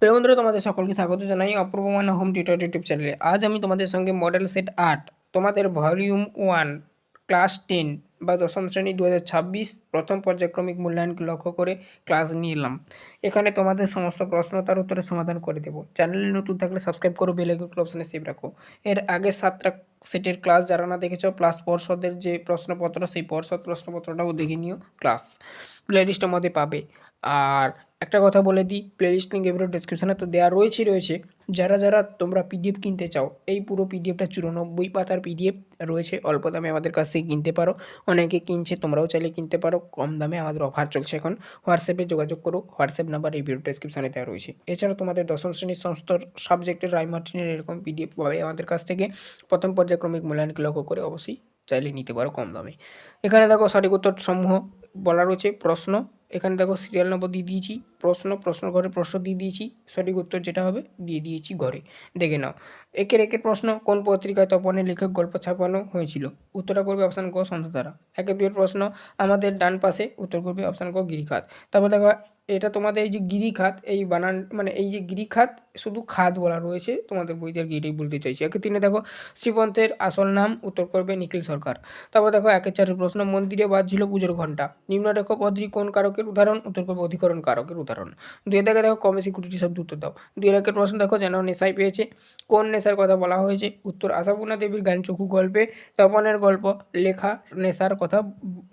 প্রিয় বন্ধুরা, তোমাদের সকলকে স্বাগত জানাই অপূর্ব মান হোম টিউটর ইউটিউব চ্যানেলে। আজ আমি তোমাদের সঙ্গে মডেল সেট ৮ তোমাদের ভলিউম 1 ক্লাস 10 বা দশম শ্রেণী 2026 প্রথম পর্যায়ক্রমিক মূল্যায়নকে লক্ষ্য করে ক্লাস নিয়ে এলাম। এখানে তোমাদের সমস্ত প্রশ্ন তার উত্তরের সমাধান করে দেবো। চ্যানেলে নতুন থাকলে সাবস্ক্রাইব করো, বেল আইকন অপশনে সেভ রাখো। এর আগে 7টা সেটের ক্লাস যারা না দেখেছো, প্লাস পর্ষদের যে প্রশ্নপত্র, সেই পর্ষদ প্রশ্নপত্রটাও দেখে নিও। ক্লাস প্লেলিস্টের মধ্যে পাবে। আর একটা কথা বলে দিই, প্লেলিস্ট লিঙ্ক এগুলো ডেসক্রিপশানে তো দেওয়া রয়েছে। যারা যারা তোমরা পিডিএফ কিনতে চাও, এই পুরো পিডিএফটা 94 পাতার পিডিএফ রয়েছে। অল্প দামে আমাদের কাছ থেকে কিনতে পারো। অনেকে কিনছে, তোমরাও চাইলে কিনতে পারো কম দামে। আমাদের অফার চলছে এখন। হোয়াটসঅ্যাপে যোগাযোগ করো, হোয়াটসঅ্যাপ নাম্বার এই ভিডিও ডেসক্রিপশানে দেওয়া রয়েছে। এছাড়াও তোমাদের দশম শ্রেণীর সমস্ত সাবজেক্টের রাইমার্টিনের এরকম পিডিএফ পাবে আমাদের কাছ থেকে। প্রথম পর্যায়ক্রমিক মূল্যায়নকে লক্ষ্য করে অবশ্যই চাইলে নিতে পারো কম দামে। এখানে দেখো সঠিক উত্তর সমূহ বলা রয়েছে। প্রশ্ন এখানে দেখো সিরিয়াল নম্বর দিয়ে দিয়েছি। প্রশ্ন ঘরে প্রশ্ন দিয়ে দিয়েছি। সঠিক উত্তর যেটা হবে দিয়ে দিয়েছি ঘরে, দেখে নাও। একের প্রশ্ন, কোন পত্রিকায় তপনের লেখক গল্প ছাপানো হয়েছিল? উত্তরটা করবে অপশান ক সন্ধ্যাতারা। 1-2 প্রশ্ন, আমাদের ডান পাশে, উত্তর করবে অপশান ক গিরিখাত। তারপর দেখো এটা তোমাদের এই যে গিরিখাত, এই বানান মানে এই যে গিরিখাত শুধু খাত বলা রয়েছে তোমাদের বইতে, আর কি এটাই বলতে চাইছি। 1-3 দেখো শ্রীপন্থের আসল নাম, উত্তর করবে নিখিল সরকার। তারপর দেখো 1-4 প্রশ্ন, মন্দিরে বাজছিল পুজোর ঘণ্টা, নিম্নরেখ পদটি কোন কারকের উদাহরণ? উত্তর করবে অধিকরণ কারকের উদাহরণ। 2 দেখো কমে সিকিউরিটি শব্দ উত্তর দাও। 2 প্রশ্ন দেখো, যেন নেশায় পেয়েছে, কোন নেশার কথা বলা হয়েছে? উত্তর আশাপূর্ণা দেবীর গান চক্ষু গল্পে তপনের গল্প লেখা নেশার কথা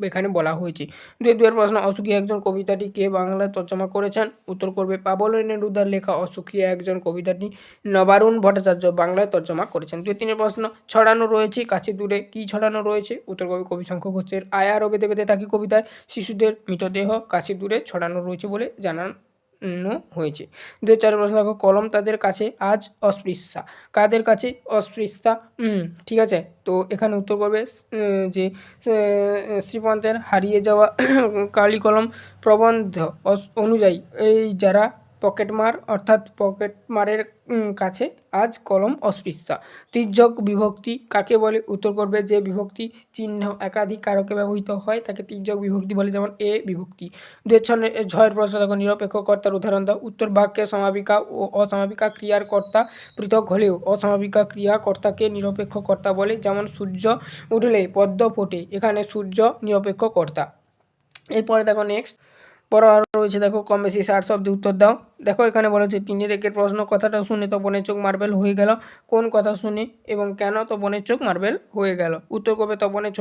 এখানে বলা হয়েছে। 2 প্রশ্ন, অসুখী একজন কবিতাটি কে বাংলায় তর্জমা করেছেন? উত্তর করবে পাবলো নেরুদার লেখা অসুখী একজন কবিতাটি নবারুণ ভট্টাচার্য বাংলায় তর্জমা করেছেন। 2-3 প্রশ্ন, ছড়ানো রয়েছে কাছে দূরে, কি ছড়ানো রয়েছে? উত্তর করবে কবি শঙ্খ ঘোষের আয়া আরো বেঁধে বেঁধে থাকি কবিতায় শিশুদের মৃতদেহ কাছে দূরে ছড়ানো রয়েছে বলে জানানো হয়েছে। 2-4 প্রশ্ন দেখো, কলম তাদের কাছে আজ অস্পৃশ্যা, কাদের কাছে অস্পৃশ্যা? ঠিক আছে, তো এখানে উত্তর করবে যে শ্রীপন্থের হারিয়ে যাওয়া কালি কলম প্রবন্ধ অনুযায়ী এই যারা পকেটমার অর্থাৎ পকেটমারের কাছে আজ কলম অস্পৃশ্যা। তির্যক বিভক্তি কাকে বলে? উত্তর করবে যে বিভক্তি চিহ্ন একাধিক কারকে ব্যবহৃত হয় তাকে তির্যক বিভক্তি বলে, যেমন এ বিভক্তি। 2-6 প্রশ্ন দেখো, নিরপেক্ষ কর্তার উদাহরণ দাও। উত্তর বাক্যে সমাপিকা ও অসমাপিকা ক্রিয়ার কর্তা পৃথক হলেও অসমাপিকা ক্রিয়া কর্তাকে নিরপেক্ষ কর্তা বলে, যেমন সূর্য উঠলে পদ্ম ফোটে, এখানে সূর্য নিরপেক্ষ কর্তা। এরপরে দেখো নেক্সট পড়া রয়েছে, দেখো কম বেশি 60 শব্দে উত্তর দাও। দেখো এখানে বলেছে 3-1 প্রশ্ন, কথাটা শুনে তপনের চোখ মার্বেল হয়ে গেল, কোন কথা শুনে এবং কেন তপনের চোখ মার্বেল হয়ে গেল? উত্তর করবে তপনের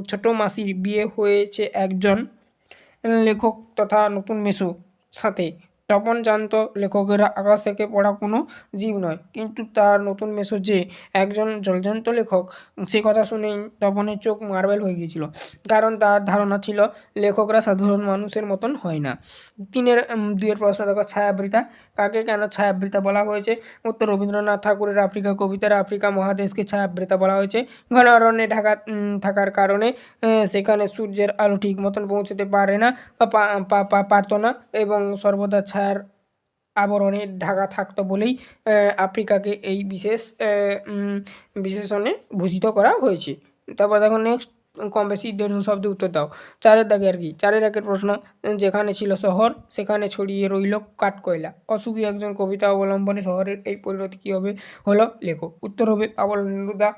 ছোট মাসির বিয়ে হয়েছে একজন লেখক তথা নতুন মেসো সাথে। তপন জানত লেখকেরা আকাশ থেকে পড়া কোনো জীব নয়, কিন্তু তার নতুন মেসো যে একজন জলজান্ত লেখক, সে কথা শুনেই তপনের চোখ মার্বেল হয়ে গিয়েছিল, কারণ তার ধারণা ছিল লেখকরা সাধারণ মানুষের মতন হয় না। 2 প্রশ্ন দেখো, ছায়াবৃতা কাকে কেন ছায়াবৃতা বলা হয়েছে? উত্তর রবীন্দ্রনাথ ঠাকুরের আফ্রিকা কবিতার আফ্রিকা মহাদেশকে ছায়াবৃতা বলা হয়েছে। ঘন অরণ্যে ঢাকা থাকার কারণে সেখানে সূর্যের আলো ঠিক মতন পৌঁছতে পারে না বা পারতো না, এবং সর্বদা ছায়ার আবরণে ঢাকা থাকতো বলেই আফ্রিকাকে এই বিশেষণে ভূষিত করা হয়েছে। তারপর দেখো নেক্সট, কম বেশি 150 শব্দে উত্তর দাও। 4 দাগে আর কি 4-1 প্রশ্ন, যেখানে ছিল শহর সেখানে ছড়িয়ে রইল কাঠকয়লা, অসুখী একজন কবিতা অবলম্বনে শহরের এই পরিণতি কী হবে হলো লেখো? উত্তর হবে পাবলো নেরুদা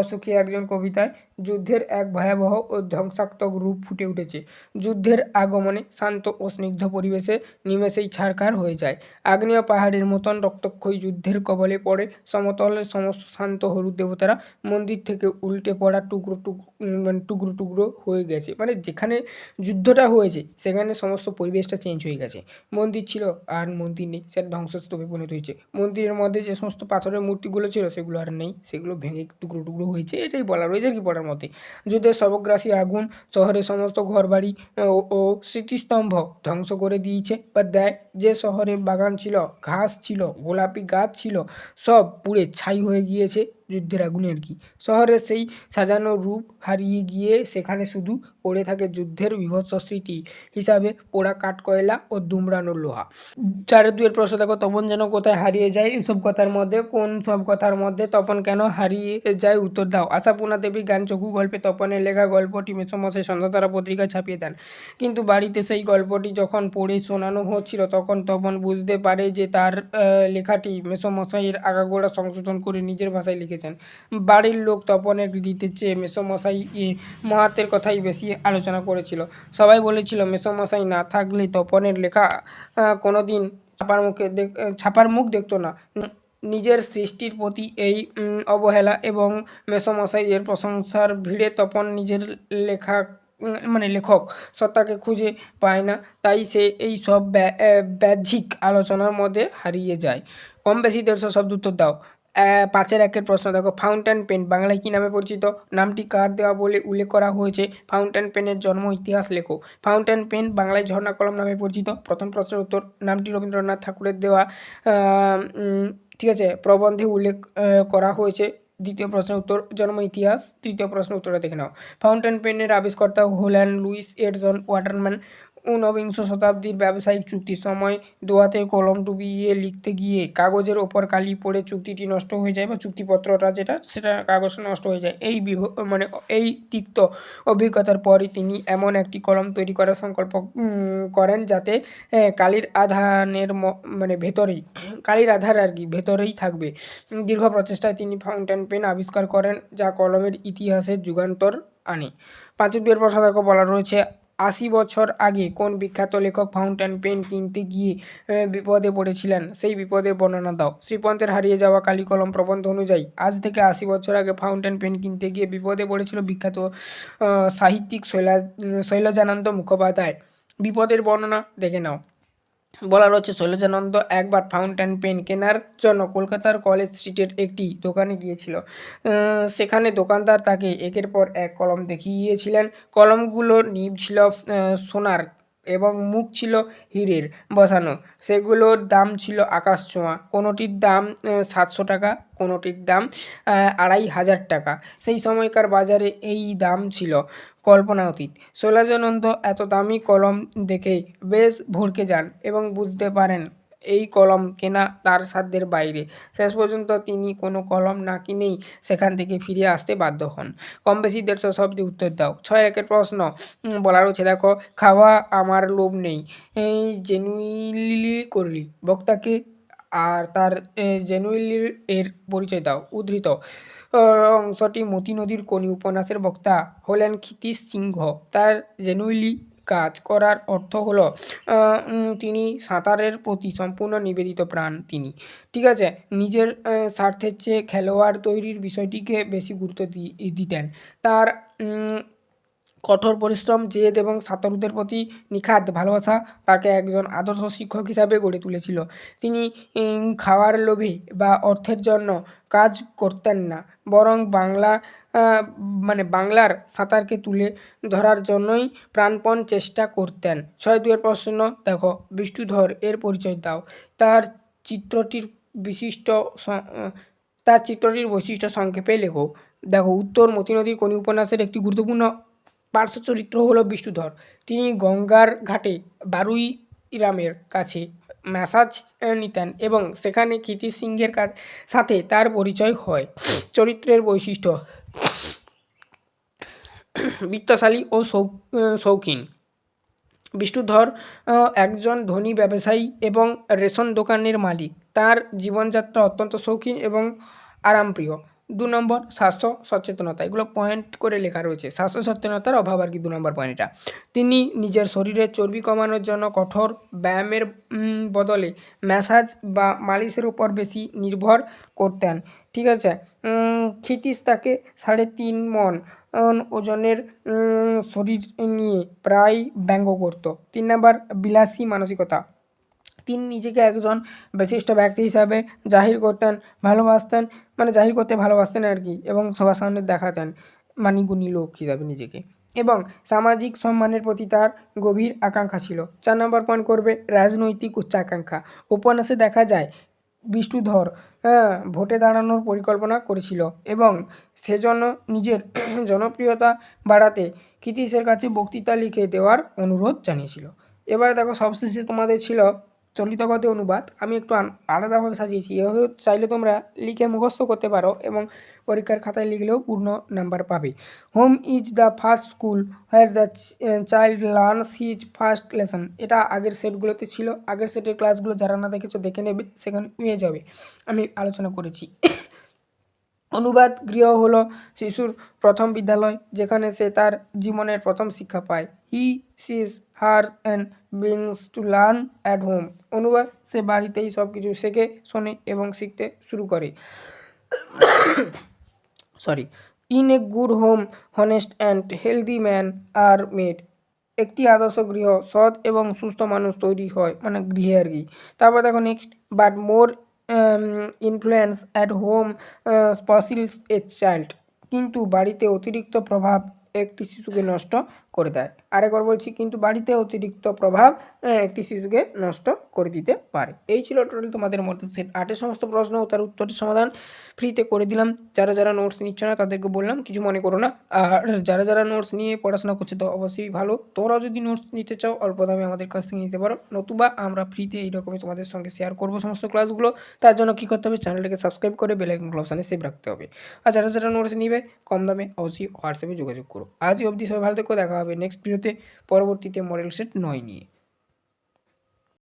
অসুখী একজন কবিতায় যুদ্ধের এক ভয়াবহ ও ধ্বংসাত্মক রূপ ফুটে উঠেছে। যুদ্ধের আগমনে শান্ত ও স্নিগ্ধ পরিবেশে নিমেষেই ছারখার হয়ে যায়। আগ্নেয় পাহাড়ের মতন রক্তক্ষয়ী যুদ্ধের কবলে পড়ে সমতলের সমস্ত শান্ত হলুদ দেবতারা মন্দির থেকে উল্টে পড়া টুকরো টুকরো হয়ে গেছে, মানে যেখানে যুদ্ধটা হয়েছে সেখানে সমস্ত পরিবেশটা চেঞ্জ হয়ে গেছে। মন্দির ছিল আর মন্দির নেই, সেটা ধ্বংসস্তূপে পরিণত হয়েছে। মন্দিরের মধ্যে যে সমস্ত পাথরের মূর্তিগুলো ছিল সেগুলো আর নেই, সেগুলো ভেঙে টুকরো টুকরো হয়েছে, এটাই বলা রয়েছে কি পড়ার মধ্যে। যুদ্ধের সর্বগ্রাসী আগুন শহরের সমস্ত ঘরবাড়ি ও স্মৃতিস্তম্ভ ধ্বংস করে দিয়েছে বা দেয়। যে শহরে বাগান ছিল, ঘাস ছিল, গোলাপি গাছ ছিল, সব পুড়ে ছাই হয়ে গিয়েছে যুদ্ধের আগুনে আর কি। শহরের সেই সাজানো রূপ হারিয়ে গিয়ে সেখানে শুধু পড়ে থাকে যুদ্ধের বীভৎস স্মৃতি হিসাবে পোড়া কাঠকয়লা ও দুমড়ানো লোহা। 4-2 প্রশ্ন দেখো, তপন যেন কোথায় হারিয়ে যায় এসব কথার মধ্যে কোন সব কথার মধ্যে তপন কেন হারিয়ে যায় উত্তর দাও। আশাপূর্ণা দেবীর গান চকু গল্পে তপনের লেখা গল্পটি মেসোমশাই সন্ধ্যাতারা পত্রিকায় ছাপিয়ে দেন, কিন্তু বাড়িতে সেই গল্পটি যখন পড়ে শোনানো হচ্ছিল তখন তপন বুঝতে পারে যে তার লেখাটি মেসোমশাইয়ের আগাগোড়া সংশোধন করে নিজের ভাষায় লিখেছেন। বাড়ির লোক তপনের কৃতিত্বের চেয়ে মেসোমশাই মাহাত্ম্যের কথাই বেশি আলোচনা করেছিল। সবাই বলেছিল মেসোমশাই না থাকলে তপনের লেখা কোনোদিন ছাপার মুখ দেখতো না। নিজের সৃষ্টির প্রতি এই অবহেলা এবং মেসোমশাইয়ের প্রশংসার ভিড়ে তপন নিজের লেখক সত্তাকে খুঁজে পায় না, তাই সে এই সব বাহ্যিক আলোচনার মধ্যে হারিয়ে যায়। কম বেশি 150 শব্দ উত্তর দাও। 5-1 প্রশ্ন দেখো, ফাউন্টেন পেন বাংলায় কী নামে পরিচিত? নামটি কার দেওয়া বলে উল্লেখ করা হয়েছে? ফাউন্টেন পেনের জন্ম ইতিহাস লেখো। ফাউন্টেন পেন বাংলায় ঝর্ণা কলম নামে পরিচিত। প্রথম প্রশ্নের উত্তর, নামটি রবীন্দ্রনাথ ঠাকুরের দেওয়া ঠিক আছে প্রবন্ধে উল্লেখ করা হয়েছে। দ্বিতীয় প্রশ্নের উত্তর, জন্ম ইতিহাস। তৃতীয় প্রশ্নের উত্তরটা দেখে নাও। ফাউন্টেন পেনের আবিষ্কর্তা হলেন লুইস এডসন ওয়াটারম্যান। ঊনবিংশ শতাব্দীর ব্যবসায়িক চুক্তির সময় দোয়াতে কলম ডুবিয়ে লিখতে গিয়ে কাগজের ওপর কালি পড়ে চুক্তিটি নষ্ট হয়ে যায়, বা চুক্তিপত্রটা সেটা কাগজ নষ্ট হয়ে যায়। এই তিক্ত অভিজ্ঞতার পরই তিনি এমন একটি কলম তৈরি করার সংকল্প করেন যাতে কালির আধার ভেতরেই থাকবে। দীর্ঘ প্রচেষ্টায় তিনি ফাউন্টেন পেন আবিষ্কার করেন, যা কলমের ইতিহাসে যুগান্তর আনে। 5-2 প্রশ্ন দেখো, বলা রয়েছে 80 বছর আগে কোন বিখ্যাত লেখক ফাউন্টেন পেন কিনতে গিয়ে বিপদে পড়েছিলেন? সেই বিপদের বর্ণনা দাও। শ্রীপন্থের হারিয়ে যাওয়া কালি কলম প্রবন্ধ অনুযায়ী আজ থেকে 80 বছর আগে ফাউন্টেন পেন কিনতে গিয়ে বিপদে পড়েছিল বিখ্যাত সাহিত্যিক শৈলজানন্দ মুখোপাধ্যায়। বিপদের বর্ণনা দেখে নাও। বলা রয়েছে, শৈলজানন্দ একবার ফাউন্টেন পেন কেনার জন্য কলকাতার কলেজ স্ট্রিটের একটি দোকানে গিয়েছিল। সেখানে দোকানদার তাকে একের পর এক কলম দেখিয়েছিলেন। কলমগুলোর নিব ছিল সোনার এবং মুখ ছিল হীরের বসানো। সেগুলোর দাম ছিল আকাশছোঁয়া। কোনোটির দাম 700 টাকা, কোনোটির দাম 2500 টাকা। সেই সময়কার বাজারে এই দাম ছিল কল্পনাতীত। শৈলজানন্দ এত দামি কলম দেখেই বেশ ভড়কে যান এবং বুঝতে পারেন এই কলম কেনা তার সাধ্যের বাইরে। শেষ পর্যন্ত তিনি কোনো কলম না কিনেই সেখান থেকে ফিরে আসতে বাধ্য হন। কম বেশি 150 শব্দে উত্তর দাও। 6-1 প্রশ্ন, বলা রয়েছে দেখো, খাওয়া আমার লোভ নেই এই জেনুইনলি করলি বক্তাকে, আর তার জেনুইনলি এর পরিচয় দাও। উদ্ধৃত অংশটি মতি নদীর কোনি উপন্যাসের বক্তা হলেন ক্ষিতীশ সিংহ। তার জেনুইনলি কাজ করার অর্থ হলো তিনি সাঁতারের প্রতি সম্পূর্ণ নিবেদিত প্রাণ তিনি। ঠিক আছে, নিজের স্বার্থের চেয়ে খেলোয়াড় তৈরির বিষয়টিকে বেশি গুরুত্ব দিতেন। তার কঠোর পরিশ্রম, জেদ এবং সাঁতারুদের প্রতি নিখাদ ভালোবাসা তাকে একজন আদর্শ শিক্ষক হিসাবে গড়ে তুলেছিল। তিনি খাওয়ার লোভে বা অর্থের জন্য কাজ করতেন না, বরং বাংলার সাঁতারকে তুলে ধরার জন্যই প্রাণপণ চেষ্টা করতেন। 6-2 প্রশ্ন দেখো, বিষ্ণুধর এর পরিচয় দাও। তার চিত্রটির বৈশিষ্ট্য সংক্ষেপে লেখো। দেখো, উত্তর, মতি নদীর কোনি উপন্যাসের একটি গুরুত্বপূর্ণ পার্শ্ব চরিত্র হলো বিষ্ণুধর। তিনি গঙ্গার ঘাটে বারুইরামের কাছে ম্যাসাজ নিতেন এবং সেখানে ক্ষিতীশ সিংহের সাথে তার পরিচয় হয়। চরিত্রের বৈশিষ্ট্য, বিত্তশালী ও শৌখিন। বিষ্ণুধর একজন ধনী ব্যবসায়ী এবং রেশন দোকানের মালিক। তার জীবনযাত্রা অত্যন্ত শৌখিন এবং আরামপ্রিয়। 2 নম্বর, স্বাস্থ্য সচেতনতা। এগুলো পয়েন্ট করে লেখা রয়েছে। স্বাস্থ্য সচেতনতার অভাব 2 নম্বর পয়েন্টটা। তিনি নিজের শরীরের চর্বি কমানোর জন্য কঠোর ব্যায়ামের বদলে ম্যাসাজ বা মালিশের উপর বেশি নির্ভর করতেন। ঠিক আছে, ক্ষিতীশ তাকে 3.5 মণ ওজনের শরীর নিয়ে প্রায় ব্যঙ্গ করত। 3 নম্বর, বিলাসী মানসিকতা। তিনি নিজেকে একজন বিশিষ্ট ব্যক্তি হিসাবে জাহির করতে ভালোবাসতেন এবং সবার সামনে দেখাতেন মানিগুণী লোক হিসাবে নিজেকে, এবং সামাজিক সম্মানের প্রতি তার গভীর আকাঙ্ক্ষা ছিল। 4 নম্বর পয়েন্ট করবে, রাজনৈতিক উচ্চাকাঙ্ক্ষা। উপন্যাসে দেখা যায় বিষ্ণুধর ভোটে দাঁড়ানোর পরিকল্পনা করেছিল এবং সেজন্য নিজের জনপ্রিয়তা বাড়াতে ক্ষিতীশের কাছে বক্তৃতা লিখে দেওয়ার অনুরোধ জানিয়েছিল। এবারে দেখো সবশেষে তোমাদের ছিল চলিত গদ্যে অনুবাদ। আমি একটু আলাদাভাবে সাজিয়েছি, এভাবেও চাইলে তোমরা লিখে মুখস্থ করতে পারো এবং পরীক্ষার খাতায় লিখলেও পূর্ণ নাম্বার পাবে। Home is the first school where the child learns his first lesson. এটা আগের সেটগুলোতে ছিল, আগের সেটের ক্লাসগুলো যারা না দেখেছো দেখে নেবে, সেখানে পেয়ে যাবে, আমি আলোচনা করেছি। অনুবাদ গৃহ হলো শিশুর প্রথম বিদ্যালয়, যেখানে সে তার জীবনের প্রথম শিক্ষা পায়। He sees her and brings to learn at home. অনুবাদ সে বাড়িতেই সব কিছু শেখে, শোনে এবং শিখতে শুরু করে। Sorry. In a good home honest and healthy man are made. একটি আদর্শ গৃহ সৎ এবং সুস্থ মানুষ তৈরি হয়, মানে গৃহে আর কি। তারপর দেখো next, but more influence at home spoils a child. কিন্তু বাড়িতে অতিরিক্ত প্রভাব একটি শিশুকে নষ্ট করে দেয়। আরেকবার বলছি, কিন্তু বাড়িতে অতিরিক্ত প্রভাব একটি শিশুকে নষ্ট করে দিতে পারে। এই ছিল টোটাল তোমাদের মধ্যে সেট 8-এর সমস্ত প্রশ্ন ও তার উত্তরের সমাধান ফ্রিতে করে দিলাম। যারা যারা নোটস নিচ্ছে না তাদেরকে বললাম কিছু মনে করো না, আর যারা যারা নোটস নিয়ে পড়াশোনা করছে তো অবশ্যই ভালো। তোমরাও যদি নোটস নিতে চাও অল্প দামে আমাদের কাছ থেকে নিতে পারো, নতুবা আমরা ফ্রিতে এইরকমই তোমাদের সঙ্গে শেয়ার করবো সমস্ত ক্লাসগুলো। তার জন্য কী করতে হবে, চ্যানেলটাকে সাবস্ক্রাইব করে বেল আইকন অপশানে সেভ রাখতে হবে। আর যারা যারা নোটস নিবে কম দামে অবশ্যই হোয়াটসঅ্যাপে যোগাযোগ করো। আজ অবধি সবাই ভালো থেকো, দেখা হবে নেক্সট ভিডিওতে পরবর্তীতে মডেল সেট 9 নিয়ে।